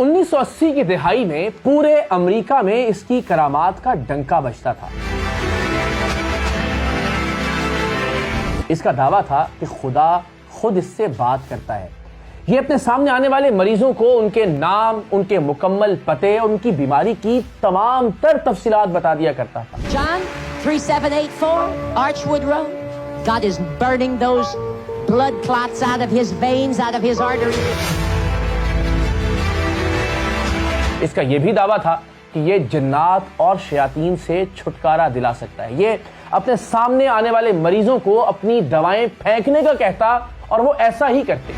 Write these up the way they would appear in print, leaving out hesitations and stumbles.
1980 کی دہائی میں پورے امریکہ میں اس کی کرامات کا ڈنکا بجتا تھا۔ اس کا دعویٰ تھا کہ خدا خود اس سے بات کرتا ہے۔ یہ اپنے سامنے آنے والے مریضوں کو ان کے نام، ان کے مکمل پتے اور ان کی بیماری کی تمام تر تفصیلات بتا دیا کرتا تھا۔ John 3784 Archwood Road. God is burning those blood clots out of his veins, out of his arteries. اس کا یہ بھی دعویٰ تھا کہ یہ جنات اور شیاطین سے چھٹکارا دلا سکتا ہے۔ یہ اپنے سامنے آنے والے مریضوں کو اپنی دوائیں پھینکنے کا کہتا اور وہ ایسا ہی کرتے۔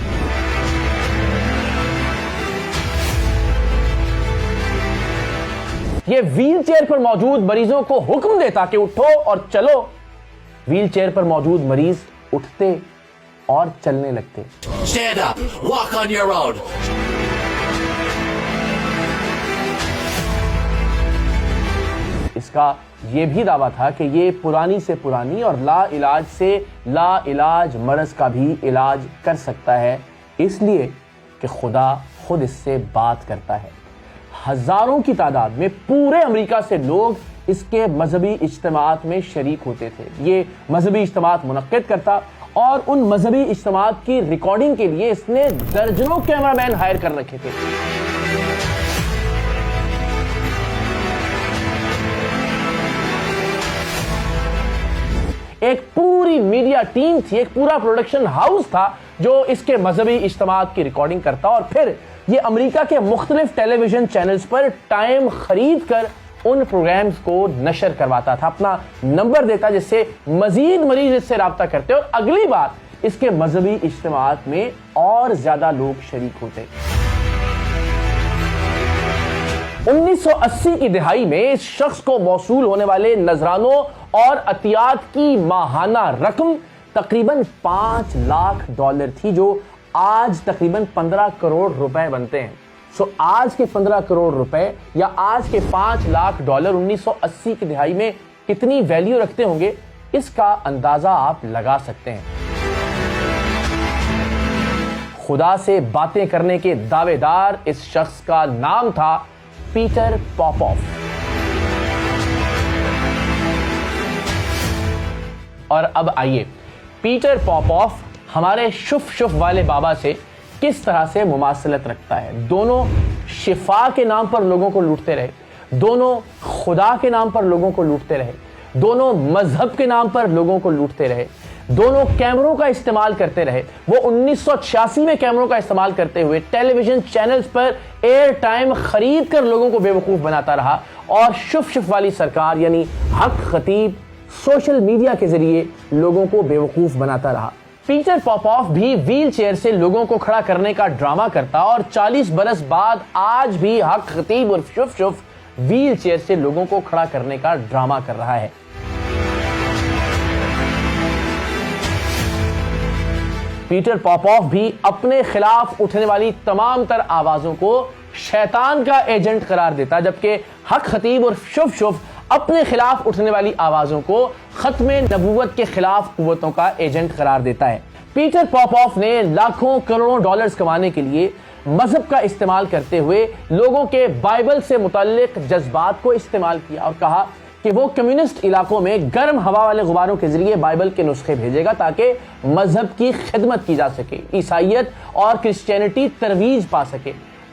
یہ ویل چیئر پر موجود مریضوں کو حکم دیتا کہ اٹھو اور چلو۔ ویل چیئر پر موجود مریض اٹھتے اور چلنے لگتے۔ Stand up, walk on your own. اس کا یہ بھی دعویٰ تھا کہ یہ پرانی سے پرانی اور لا علاج سے لا علاج مرض کا بھی علاج کر سکتا ہے، اس لیے کہ خدا خود اس سے بات کرتا ہے۔ ہزاروں کی تعداد میں پورے امریکہ سے لوگ اس کے مذہبی اجتماعات میں شریک ہوتے تھے۔ یہ مذہبی اجتماعات منعقد کرتا اور ان مذہبی اجتماعات کی ریکارڈنگ کے لیے اس نے درجنوں کیمرہ مین ہائر کر رکھے تھے۔ ایک پوری میڈیا ٹیم تھی، ایک پورا پروڈکشن ہاؤس تھا جو اس کے مذہبی اجتماعات کی ریکارڈنگ کرتا اور پھر یہ امریکہ کے مختلف ٹیلی ویژن چینلز پر ٹائم خرید کر ان پروگرامز کو نشر کرواتا تھا، اپنا نمبر دیتا جس سے مزید مریض اس سے رابطہ کرتے اور اگلی بار اس کے مذہبی اجتماعات میں اور زیادہ لوگ شریک ہوتے۔ 1980 کی دہائی میں اس شخص کو موصول ہونے والے نذرانوں اور عطیات کی ماہانہ رقم تقریباً $5 لاکھ تھی، جو آج تقریباً 15 کروڑ روپے بنتے ہیں۔ سو آج کے 15 کروڑ روپے یا آج کے $5 لاکھ 1980 کی دہائی میں کتنی ویلیو رکھتے ہوں گے، اس کا اندازہ آپ لگا سکتے ہیں۔ خدا سے باتیں کرنے کے دعوے دار اس شخص کا نام تھا پیٹر پاپوف۔ اور اب آئیے پیٹر پاپوف ہمارے شف شف والے بابا سے کس طرح سے مماثلت رکھتا ہے۔ دونوں شفا کے نام پر لوگوں کو لوٹتے رہے، دونوں خدا کے نام پر لوگوں کو لوٹتے رہے، دونوں مذہب کے نام پر لوگوں کو لوٹتے رہے، دونوں کیمروں کا استعمال کرتے رہے۔ وہ 1986 میں کیمروں کا استعمال کرتے ہوئے ٹیلی ویژن چینلز پر ایئر ٹائم خرید کر لوگوں کو بے وقوف بناتا رہا، اور شف شف والی سرکار یعنی حق خطیب سوشل میڈیا کے ذریعے لوگوں کو بے وقوف بناتا رہا۔ پیٹر پاپوف بھی ویل چیئر سے لوگوں کو کھڑا کرنے کا ڈرامہ کرتا اور 40 برس بعد آج بھی حق خطیب اور شف شف ویل چیئر سے لوگوں کو کھڑا کرنے کا ڈرامہ کر رہا ہے۔ پیٹر پاپوف بھی اپنے خلاف اٹھنے والی تمام تر آوازوں کو شیطان کا ایجنٹ قرار دیتا، جبکہ حق خطیب اور شف شف اپنے خلاف اٹھنے والی آوازوں کو ختم نبوت کے خلاف قوتوں کا ایجنٹ قرار دیتا ہے۔ پیٹر پاپوف نے لاکھوں کروڑوں ڈالرز کمانے کے لیے مذہب کا استعمال کرتے ہوئے لوگوں کے بائبل سے متعلق جذبات کو استعمال کیا اور کہا کہ وہ کمیونسٹ علاقوں میں گرم ہوا والے غباروں کے ذریعے بائبل کے نسخے بھیجے گا تاکہ مذہب کی خدمت کی جا سکے، عیسائیت اور کرسچینٹی ترویج پا سکے۔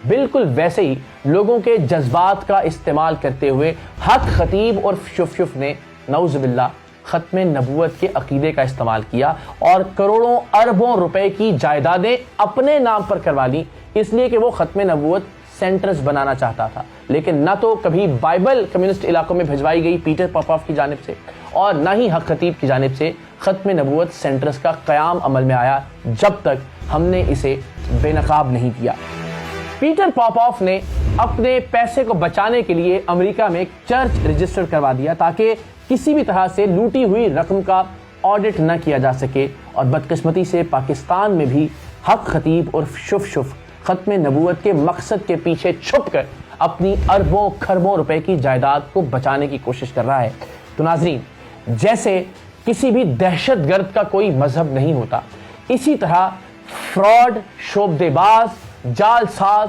بالکل ویسے ہی لوگوں کے جذبات کا استعمال کرتے ہوئے حق خطیب اور شف شف نے نعوذ باللہ ختم نبوت کے عقیدے کا استعمال کیا اور کروڑوں اربوں روپے کی جائیدادیں اپنے نام پر کروا لی، اس لیے کہ وہ ختم نبوت سینٹرز بنانا چاہتا تھا۔ لیکن نہ تو کبھی بائبل کمیونسٹ علاقوں میں بھجوائی گئی پیٹر پاپوف کی جانب سے، اور نہ ہی حق خطیب کی جانب سے ختم نبوت سینٹرز کا قیام عمل میں آیا، جب تک ہم نے اسے بے نقاب نہیں کیا۔ پیٹر پاپوف نے اپنے پیسے کو بچانے کے لیے امریکہ میں ایک چرچ رجسٹر کروا دیا تاکہ کسی بھی طرح سے لوٹی ہوئی رقم کا آڈٹ نہ کیا جا سکے، اور بدقسمتی سے پاکستان میں بھی حق خطیب اور شف شف ختم نبوت کے مقصد کے پیچھے چھپ کر اپنی اربوں کھربوں روپے کی جائیداد کو بچانے کی کوشش کر رہا ہے۔ تو ناظرین، جیسے کسی بھی دہشت گرد کا کوئی مذہب نہیں ہوتا، اسی طرح فراڈ، شعبدے باز، جال ساز،